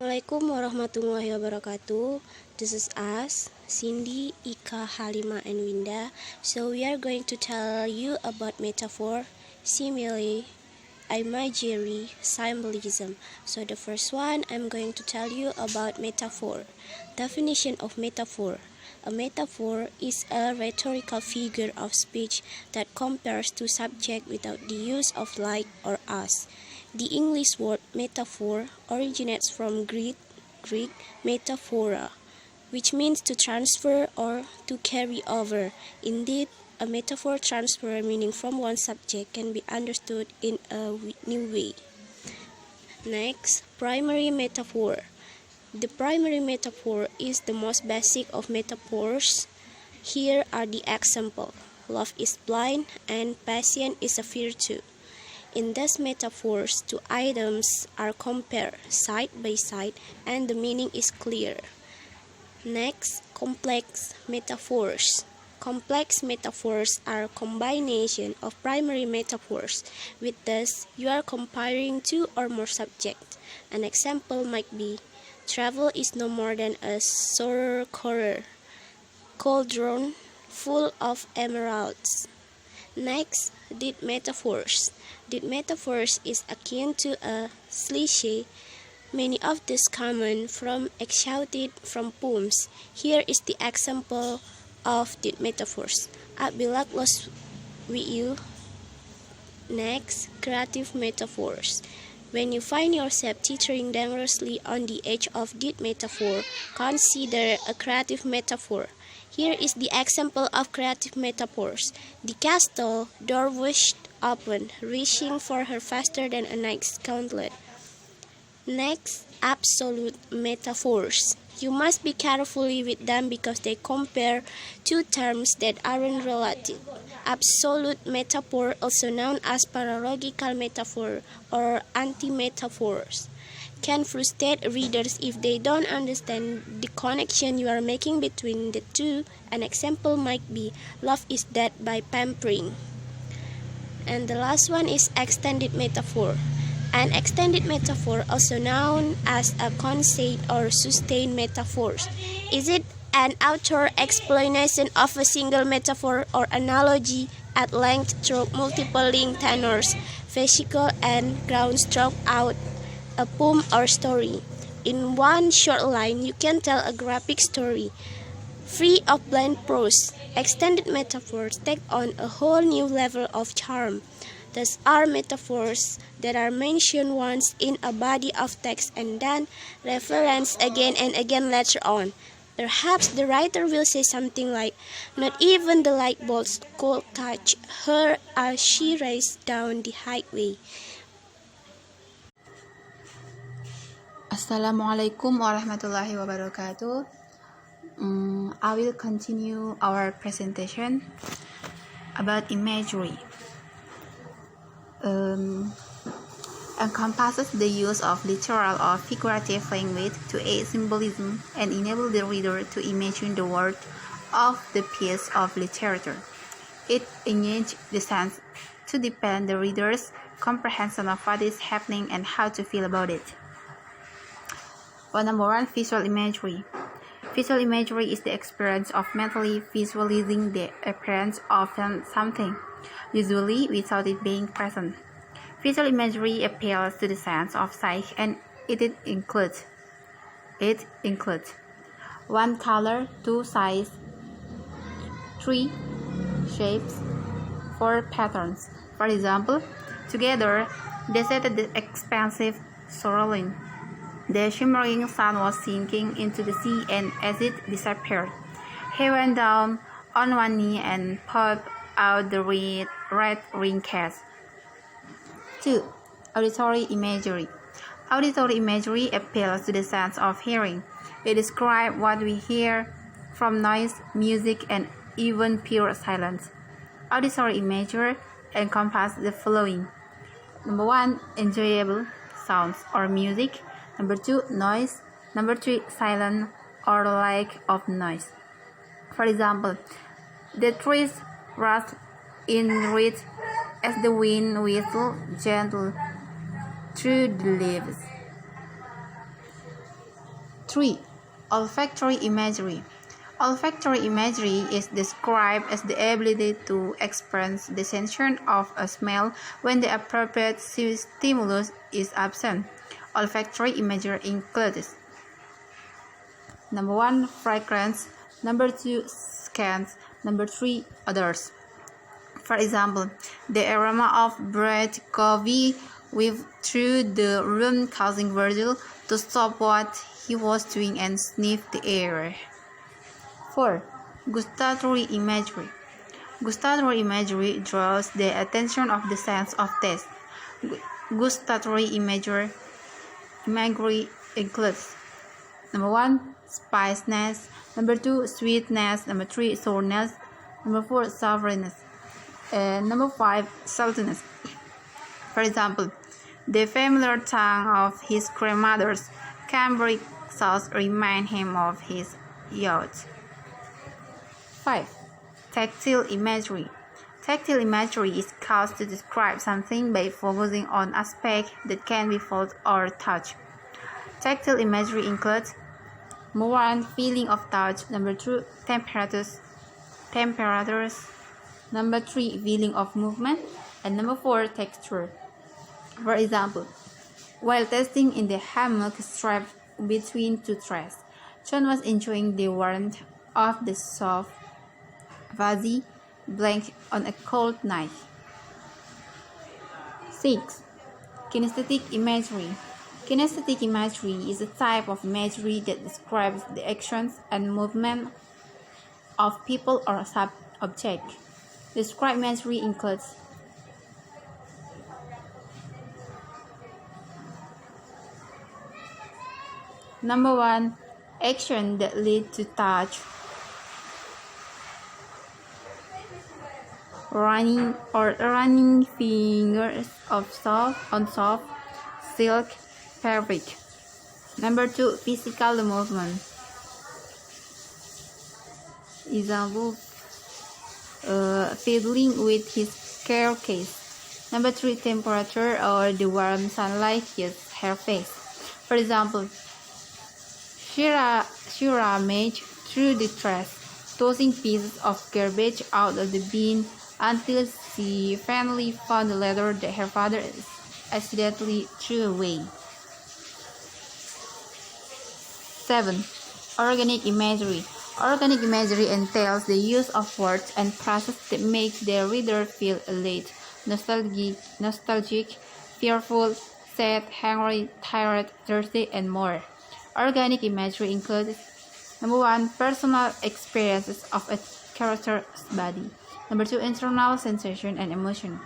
Assalamualaikum warahmatullahi wabarakatuh. This is us, Cindy, Ika, Halima, and Winda. So we are going to tell you about metaphor, simile, imagery, symbolism. So the first one, I'm going to tell you about metaphor. Definition of metaphor. A metaphor is a rhetorical figure of speech that compares two subjects without the use of like or as. The English word metaphor originates from Greek metaphora, which means to transfer or to carry over. Indeed, a metaphor transfer meaning from one subject can be understood in a new way. Next, primary metaphor. The primary metaphor is the most basic of metaphors. Here are the examples. Love is blind and patience is a virtue. In these metaphors, two items are compared side by side and the meaning is clear. Next, complex metaphors. Complex metaphors are a combination of primary metaphors. With this, you are comparing two or more subjects. An example might be, travel is no more than a sour cauldron full of emeralds. Next, deed metaphors. Deed metaphors is akin to a cliché. Many of these come from extracted from poems. Here is the example of deed metaphors. I'd be like lost with you. Next, creative metaphors. When you find yourself teetering dangerously on the edge of deed metaphor, consider a creative metaphor. Here is the example of creative metaphors. The castle door was open, reaching for her faster than a knight's gauntlet. Next, absolute metaphors. You must be careful with them because they compare two terms that aren't related. Absolute metaphor, also known as paralogical metaphor or anti-metaphors, can frustrate readers if they don't understand the connection you are making between the two. An example might be, love is dead by pampering. And the last one is extended metaphor. An extended metaphor, also known as a conceit or sustained metaphors. Is it an author explanation of a single metaphor or analogy at length through multiple linked tenors, vesicle, and grounds throughout a poem or story? In one short line, you can tell a graphic story, free of bland prose. Extended metaphors take on a whole new level of charm. These are metaphors that are mentioned once in a body of text and then referenced again and again later on. Perhaps the writer will say something like, not even the light bulbs could catch her as she raced down the highway. Assalamualaikum warahmatullahi wabarakatuh. I will continue our presentation about imagery. Encompasses the use of literal or figurative language to aid symbolism and enable the reader to imagine the world of the piece of literature. It engages the sense to deepen the reader's comprehension of what is happening and how to feel about it. Number one, visual imagery. Visual imagery is the experience of mentally visualizing the appearance of something, usually without it being present. Visual imagery appeals to the sense of sight and it includes 1. Color, 2. Size, 3. Shapes, 4. Patterns. For example, together they set the expansive swirling. The shimmering sun was sinking into the sea, and as it disappeared, he went down on one knee and popped out the red ring cast. 2. Auditory imagery. Auditory imagery appeals to the sense of hearing. It describes what we hear from noise, music, and even pure silence. Auditory imagery encompasses the following. Number 1, enjoyable sounds or music. Number 2, noise. Number 3, silence or lack of noise. For example, the trees rustle in reeds as the wind whistles gently through the leaves. 3. Olfactory imagery. Olfactory imagery is described as the ability to experience the sensation of a smell when the appropriate stimulus is absent. Olfactory imagery includes: number 1, fragrance; number 2, scents; number 3, odors. For example, the aroma of bread coffee wafted through the room, causing Virgil to stop what he was doing and sniff the air. 4. Gustatory imagery. Gustatory imagery draws the attention of the sense of taste. Gustatory imagery includes: number 1, spiciness; number 2, sweetness; number 3, sourness; number 4, savoriness; and number 5, saltiness. For example, the familiar tang of his grandmother's cambric sauce reminds him of his youth. 5. Tactile imagery. Tactile imagery is used to describe something by focusing on aspects that can be felt or touched. Tactile imagery includes: number 1, feeling of touch; number 2, temperatures; number 3, feeling of movement; and number 4, texture. For example, while testing in the hammock strapped between two trees, John was enjoying the warmth of the soft, fuzzy blanket on a cold night. 6. Kinesthetic imagery. Kinesthetic imagery is a type of imagery that describes the actions and movement of people or objects. Described imagery includes: number 1, action that lead to touch, running fingers on soft silk fabric. Number 2, physical movement. Example, fiddling with his staircase. Number 3, temperature or the warm sunlight hits her face. For example, she rummaged through the trash, tossing pieces of garbage out of the bin until she finally found the letter that her father accidentally threw away. 7. Organic imagery. Organic imagery entails the use of words and phrases that make the reader feel elate, nostalgic, fearful, sad, hungry, tired, thirsty, and more. Organic imagery includes: number 1, personal experiences of a character's body; number 2, internal sensation and emotion.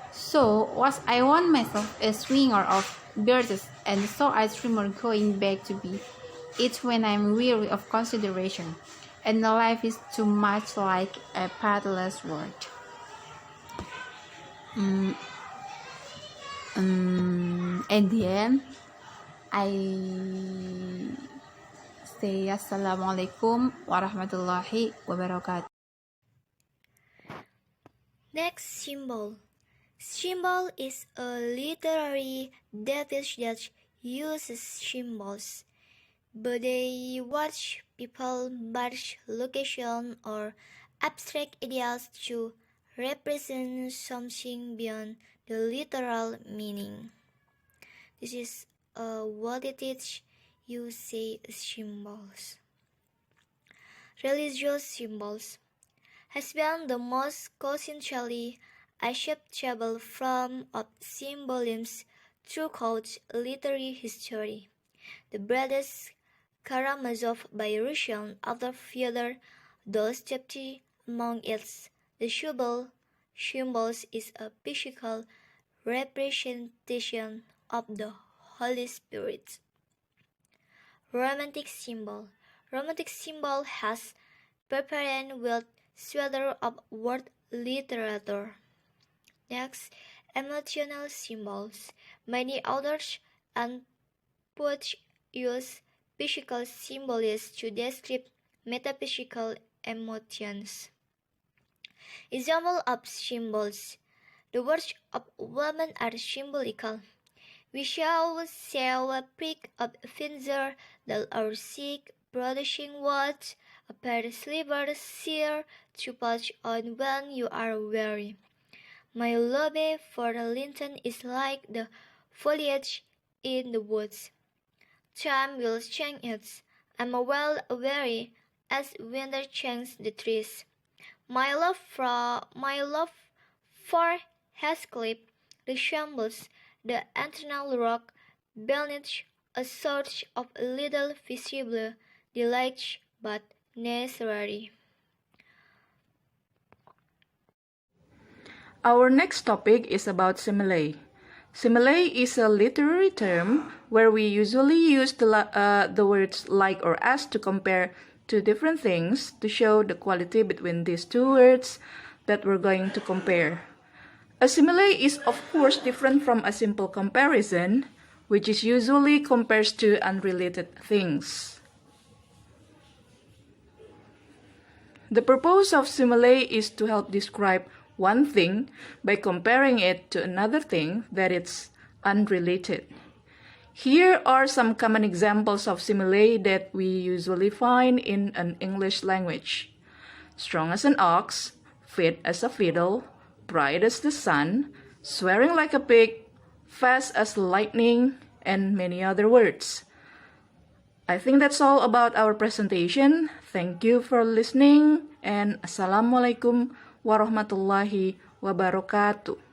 So, was I want myself a swinger of birds, and so I dream going back to be it when I'm weary of consideration, and life is too much like a pathless world. And then I say Assalamualaikum warahmatullahi wabarakatuh. Next, symbol. Symbol is a literary device that uses symbols, but they watch people, mark location, or abstract ideas to represent something beyond the literal meaning. This is what it is you say symbols. Religious symbols has been the most conscientiously acceptable form of symbolism throughout literary history. The brothers Karamazov by Russian author Fyodor Dostoevsky among its the symbols is a physical representation of the Holy Spirit. Romantic symbol. Romantic symbol has prepared with sweater of word literature. Next, emotional symbols. Many authors and poets use physical symbols to describe metaphysical emotions. Example of symbols. The words of women are symbolical. We shall sell a prick of finger that are sick, producing what a pair of slivers sear to patch on when you are weary. My love for the lantern is like the foliage in the woods. Time will change it. I'm well aware as winter changes the trees. My love for Heathcliff resembles the eternal rock beneath a sort of little visible delight but necessary. Our next topic is about simile. Simile is a literary term where we usually use the words like or as to compare two different things to show the quality between these two words that we're going to compare. A simile is of course different from a simple comparison, which is usually compares to unrelated things. The purpose of simile is to help describe one thing by comparing it to another thing that is unrelated. Here are some common examples of simile that we usually find in an English language. Strong as an ox, fit as a fiddle, bright as the sun, swearing like a pig, fast as lightning, and many other words. I think that's all about our presentation. Thank you for listening and Assalamualaikum warahmatullahi wabarakatuh.